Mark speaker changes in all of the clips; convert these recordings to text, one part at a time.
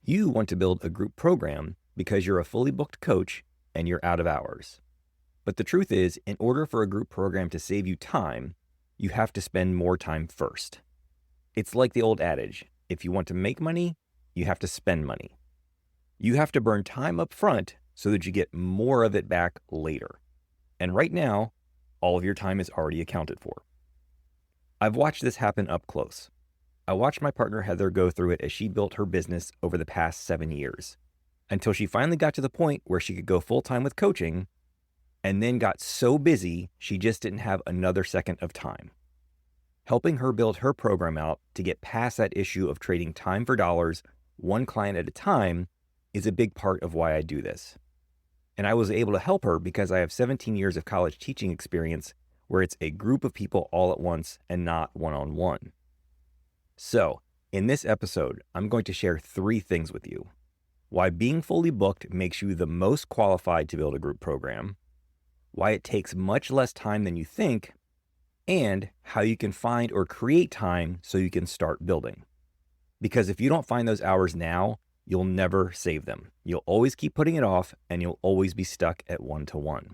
Speaker 1: You want to build a group program because you're a fully booked coach and you're out of hours. But the truth is, in order for a group program to save you time, you have to spend more time first. It's like the old adage, if you want to make money, you have to spend money. You have to burn time up front so that you get more of it back later. And right now, all of your time is already accounted for. I've watched this happen up close. I watched my partner Heather go through it as she built her business over the past 7 years, until she finally got to the point where she could go full-time with coaching, and then got so busy she just didn't have another second of time. Helping her build her program out to get past that issue of trading time for dollars, one client at a time, is a big part of why I do this. And I was able to help her because I have 17 years of college teaching experience where it's a group of people all at once and not one-on-one. So, in this episode, I'm going to share 3 things with you. Why being fully booked makes you the most qualified to build a group program, why it takes much less time than you think, and how you can find or create time so you can start building. Because if you don't find those hours now, you'll never save them. You'll always keep putting it off, and you'll always be stuck at 1-to-1.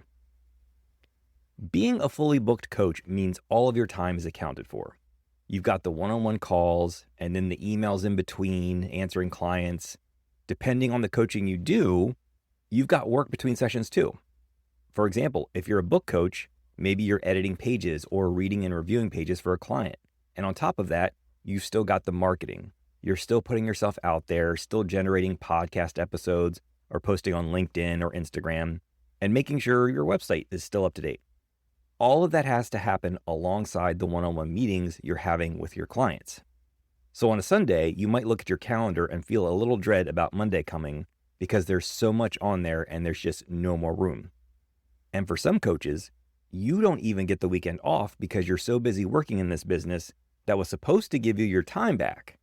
Speaker 1: Being a fully booked coach means all of your time is accounted for. You've got the one-on-one calls, and then the emails in between, answering clients. Depending on the coaching you do, you've got work between sessions too. For example, if you're a book coach, maybe you're editing pages or reading and reviewing pages for a client. And on top of that, you've still got the marketing. You're still putting yourself out there, still generating podcast episodes or posting on LinkedIn or Instagram, and making sure your website is still up to date. All of that has to happen alongside the one-on-one meetings you're having with your clients. So on a Sunday, you might look at your calendar and feel a little dread about Monday coming because there's so much on there and there's just no more room. And for some coaches, you don't even get the weekend off because you're so busy working in this business that was supposed to give you your time back.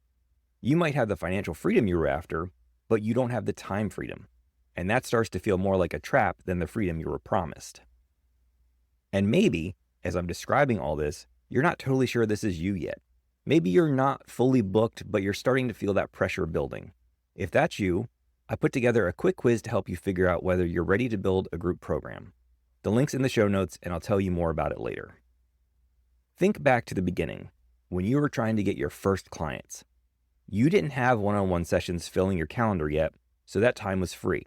Speaker 1: You might have the financial freedom you were after, but you don't have the time freedom. And that starts to feel more like a trap than the freedom you were promised. And maybe, as I'm describing all this, you're not totally sure this is you yet. Maybe you're not fully booked, but you're starting to feel that pressure building. If that's you, I put together a quick quiz to help you figure out whether you're ready to build a group program. The link's in the show notes, and I'll tell you more about it later. Think back to the beginning, when you were trying to get your first clients. You didn't have one-on-one sessions filling your calendar yet, so that time was free.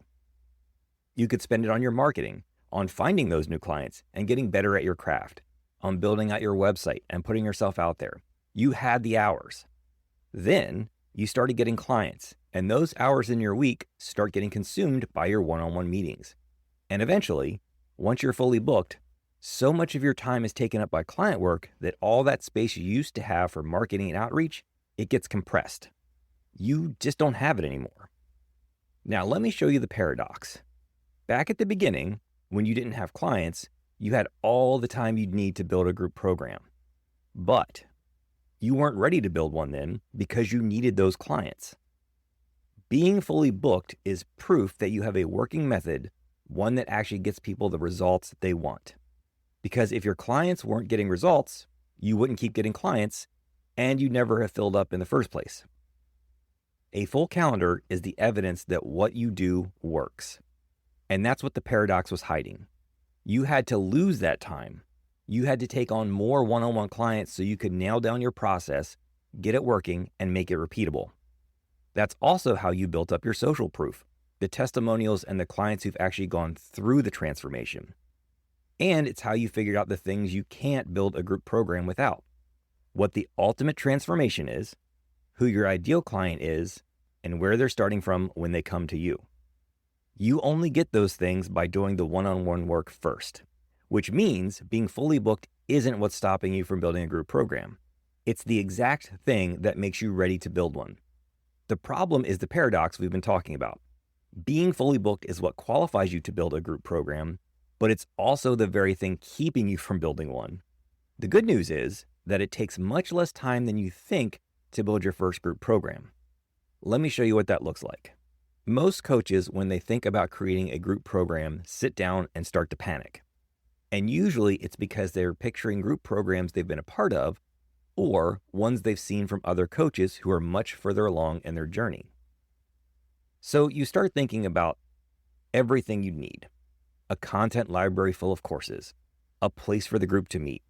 Speaker 1: You could spend it on your marketing, on finding those new clients and getting better at your craft, on building out your website and putting yourself out there. You had the hours. Then you started getting clients, and those hours in your week start getting consumed by your one-on-one meetings. And eventually, once you're fully booked, so much of your time is taken up by client work that all that space you used to have for marketing and outreach, it gets compressed. You just don't have it anymore. Now, let me show you the paradox. Back at the beginning, when you didn't have clients, you had all the time you'd need to build a group program. But you weren't ready to build one then because you needed those clients. Being fully booked is proof that you have a working method, one that actually gets people the results they want. Because if your clients weren't getting results, you wouldn't keep getting clients, and you'd never have filled up in the first place. A full calendar is the evidence that what you do works. And that's what the paradox was hiding. You had to lose that time. You had to take on more one-on-one clients so you could nail down your process, get it working, and make it repeatable. That's also how you built up your social proof, the testimonials and the clients who've actually gone through the transformation. And it's how you figured out the things you can't build a group program without. What the ultimate transformation is, who your ideal client is, and where they're starting from when they come to you. You only get those things by doing the one-on-one work first, which means being fully booked isn't what's stopping you from building a group program. It's the exact thing that makes you ready to build one. The problem is the paradox we've been talking about. Being fully booked is what qualifies you to build a group program, but it's also the very thing keeping you from building one. The good news is that it takes much less time than you think to build your first group program. Let me show you what that looks like. Most coaches, when they think about creating a group program, sit down and start to panic. And usually it's because they're picturing group programs they've been a part of or ones they've seen from other coaches who are much further along in their journey. So you start thinking about everything you need: a content library full of courses, a place for the group to meet,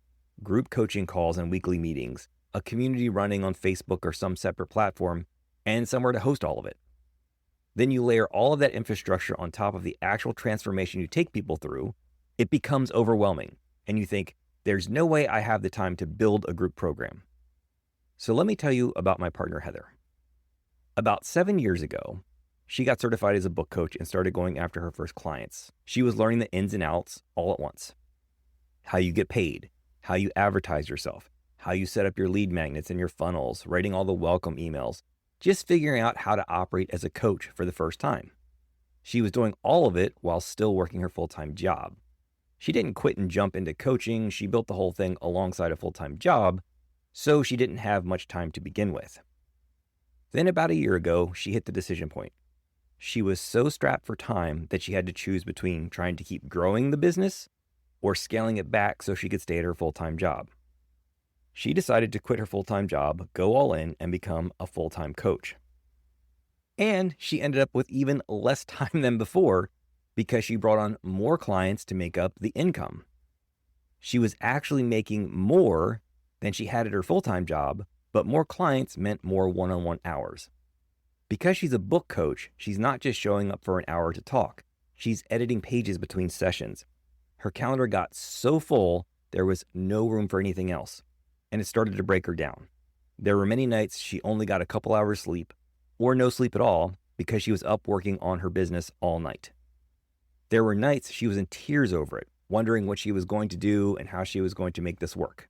Speaker 1: group coaching calls and weekly meetings, a community running on Facebook or some separate platform, and somewhere to host all of it. Then you layer all of that infrastructure on top of the actual transformation you take people through. It becomes overwhelming, and you think, there's no way I have the time to build a group program. So let me tell you about my partner, Heather. About 7 years ago, she got certified as a book coach and started going after her first clients. She was learning the ins and outs all at once: how you get paid, how you advertise yourself, how you set up your lead magnets and your funnels, writing all the welcome emails, just figuring out how to operate as a coach for the first time. She was doing all of it while still working her full-time job. She didn't quit and jump into coaching. She built the whole thing alongside a full-time job, so she didn't have much time to begin with. Then about a year ago, she hit the decision point. She was so strapped for time that she had to choose between trying to keep growing the business or scaling it back so she could stay at her full-time job. She decided to quit her full-time job, go all in, and become a full-time coach. And she ended up with even less time than before because she brought on more clients to make up the income. She was actually making more than she had at her full-time job, but more clients meant more one-on-one hours. Because she's a book coach, she's not just showing up for an hour to talk. She's editing pages between sessions. Her calendar got so full, there was no room for anything else, and it started to break her down. There were many nights she only got a couple hours sleep, or no sleep at all, because she was up working on her business all night. There were nights she was in tears over it, wondering what she was going to do and how she was going to make this work,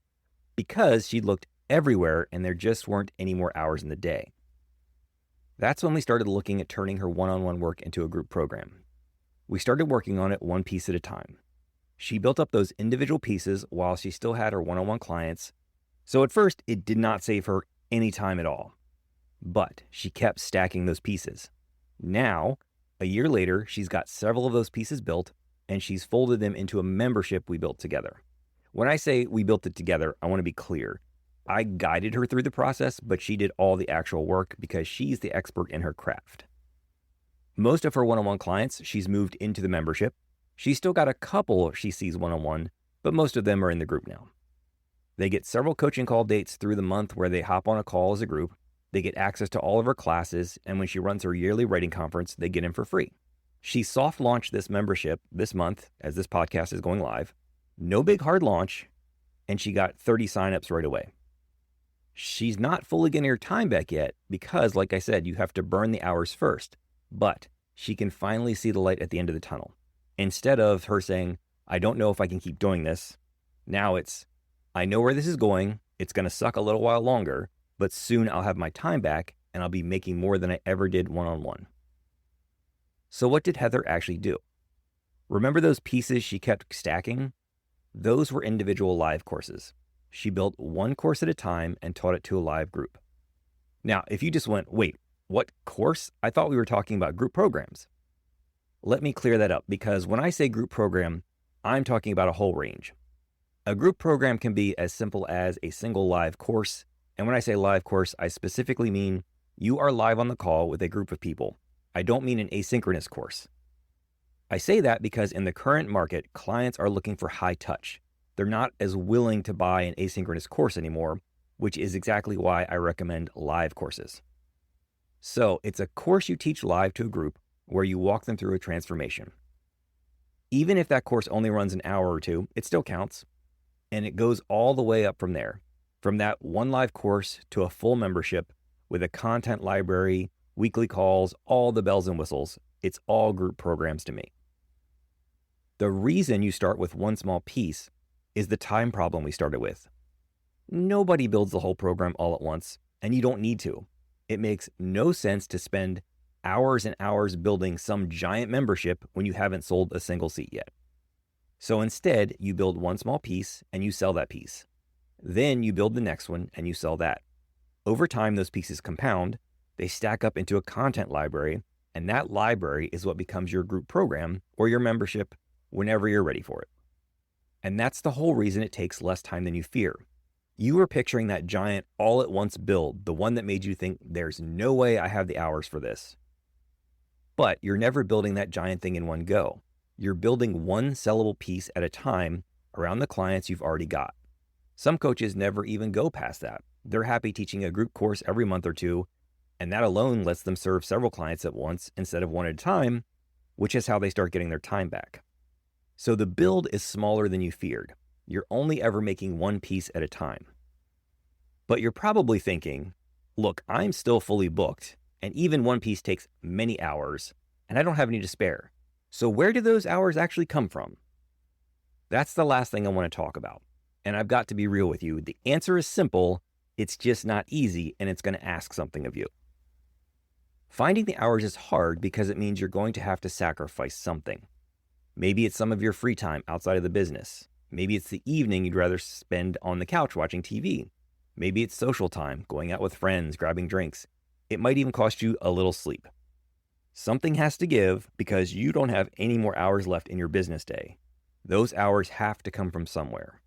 Speaker 1: because she'd looked everywhere and there just weren't any more hours in the day. That's when we started looking at turning her one-on-one work into a group program. We started working on it one piece at a time. She built up those individual pieces while she still had her one-on-one clients. So at first, it did not save her any time at all. But she kept stacking those pieces. Now, a year later, she's got several of those pieces built, and she's folded them into a membership we built together. When I say we built it together, I want to be clear. I guided her through the process, but she did all the actual work because she's the expert in her craft. Most of her one-on-one clients, she's moved into the membership. She's still got a couple she sees one-on-one, but most of them are in the group now. They get several coaching call dates through the month where they hop on a call as a group. They get access to all of her classes, and when she runs her yearly writing conference, they get in for free. She soft launched this membership this month as this podcast is going live. No big hard launch, and she got 30 signups right away. She's not fully getting her time back yet because, like I said, you have to burn the hours first, but she can finally see the light at the end of the tunnel. Instead of her saying, I don't know if I can keep doing this, now it's, I know where this is going, it's going to suck a little while longer, but soon I'll have my time back and I'll be making more than I ever did one-on-one. So what did Heather actually do? Remember those pieces she kept stacking? Those were individual live courses. She built one course at a time and taught it to a live group. Now, if you just went, wait, what course? I thought we were talking about group programs. Let me clear that up, because when I say group program, I'm talking about a whole range. A group program can be as simple as a single live course. And when I say live course, I specifically mean you are live on the call with a group of people. I don't mean an asynchronous course. I say that because in the current market, clients are looking for high touch. They're not as willing to buy an asynchronous course anymore, which is exactly why I recommend live courses. So it's a course you teach live to a group where you walk them through a transformation. Even if that course only runs an hour or two, it still counts. And it goes all the way up from there, from that one live course to a full membership with a content library, weekly calls, all the bells and whistles. It's all group programs to me. The reason you start with one small piece is the time problem we started with. Nobody builds the whole program all at once, and you don't need to. It makes no sense to spend hours and hours building some giant membership when you haven't sold a single seat yet. So instead, you build one small piece and you sell that piece. Then you build the next one and you sell that. Over time, those pieces compound, they stack up into a content library, and that library is what becomes your group program or your membership whenever you're ready for it. And that's the whole reason it takes less time than you fear. You were picturing that giant all-at-once build, the one that made you think, there's no way I have the hours for this. But you're never building that giant thing in one go. You're building one sellable piece at a time around the clients you've already got. Some coaches never even go past that. They're happy teaching a group course every month or two, and that alone lets them serve several clients at once instead of one at a time, which is how they start getting their time back. So the build is smaller than you feared. You're only ever making one piece at a time. But you're probably thinking, look, I'm still fully booked, and even one piece takes many hours, and I don't have any to spare. So where do those hours actually come from? That's the last thing I want to talk about. And I've got to be real with you. The answer is simple. It's just not easy, and it's going to ask something of you. Finding the hours is hard because it means you're going to have to sacrifice something. Maybe it's some of your free time outside of the business. Maybe it's the evening you'd rather spend on the couch watching TV. Maybe it's social time, going out with friends, grabbing drinks. It might even cost you a little sleep. Something has to give because you don't have any more hours left in your business day. Those hours have to come from somewhere.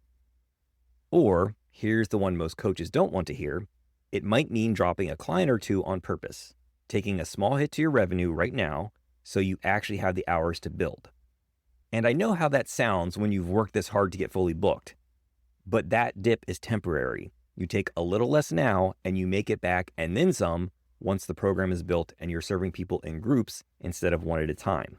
Speaker 1: Or, here's the one most coaches don't want to hear, it might mean dropping a client or two on purpose, taking a small hit to your revenue right now so you actually have the hours to build. And I know how that sounds when you've worked this hard to get fully booked, but that dip is temporary. You take a little less now and you make it back and then some once the program is built and you're serving people in groups instead of one at a time.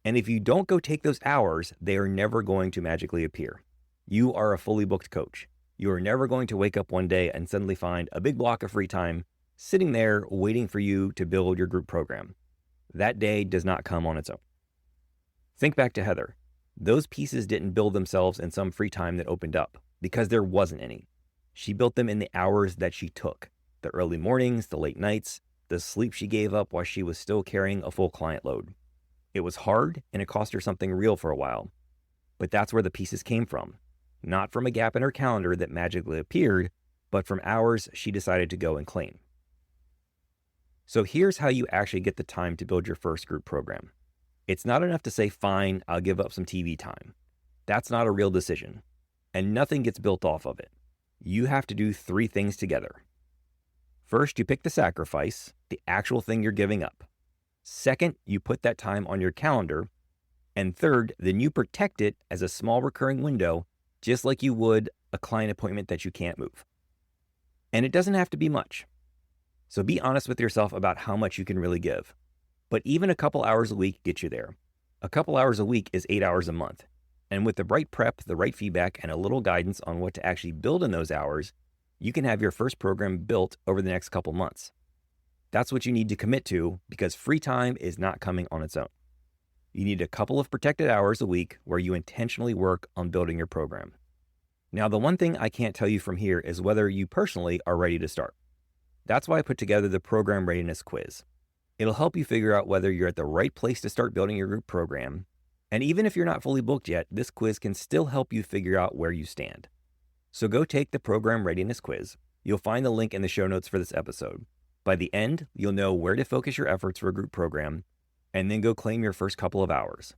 Speaker 1: And if you don't go take those hours, they are never going to magically appear. You are a fully booked coach. You are never going to wake up one day and suddenly find a big block of free time sitting there waiting for you to build your group program. That day does not come on its own. Think back to Heather. Those pieces didn't build themselves in some free time that opened up because there wasn't any. She built them in the hours that she took, the early mornings, the late nights, the sleep she gave up while she was still carrying a full client load. It was hard and it cost her something real for a while, but that's where the pieces came from. Not from a gap in her calendar that magically appeared, but from hours she decided to go and claim. So here's how you actually get the time to build your first group program. It's not enough to say, fine, I'll give up some TV time. That's not a real decision, and nothing gets built off of it. You have to do three things together. First, you pick the sacrifice, the actual thing you're giving up. Second, you put that time on your calendar. And third, then you protect it as a small recurring window, just like you would a client appointment that you can't move. And it doesn't have to be much. So be honest with yourself about how much you can really give. But even a couple hours a week gets you there. A couple hours a week is 8 hours a month. And with the right prep, the right feedback, and a little guidance on what to actually build in those hours, you can have your first program built over the next couple months. That's what you need to commit to because free time is not coming on its own. You need a couple of protected hours a week where you intentionally work on building your program. Now, the one thing I can't tell you from here is whether you personally are ready to start. That's why I put together the Program Readiness Quiz. It'll help you figure out whether you're at the right place to start building your group program. And even if you're not fully booked yet, this quiz can still help you figure out where you stand. So go take the Program Readiness Quiz. You'll find the link in the show notes for this episode. By the end, you'll know where to focus your efforts for a group program, and then go claim your first couple of hours.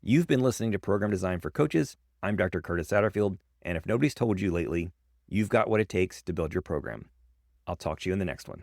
Speaker 1: You've been listening to Program Design for Coaches. I'm Dr. Curtis Satterfield, and if nobody's told you lately, you've got what it takes to build your program. I'll talk to you in the next one.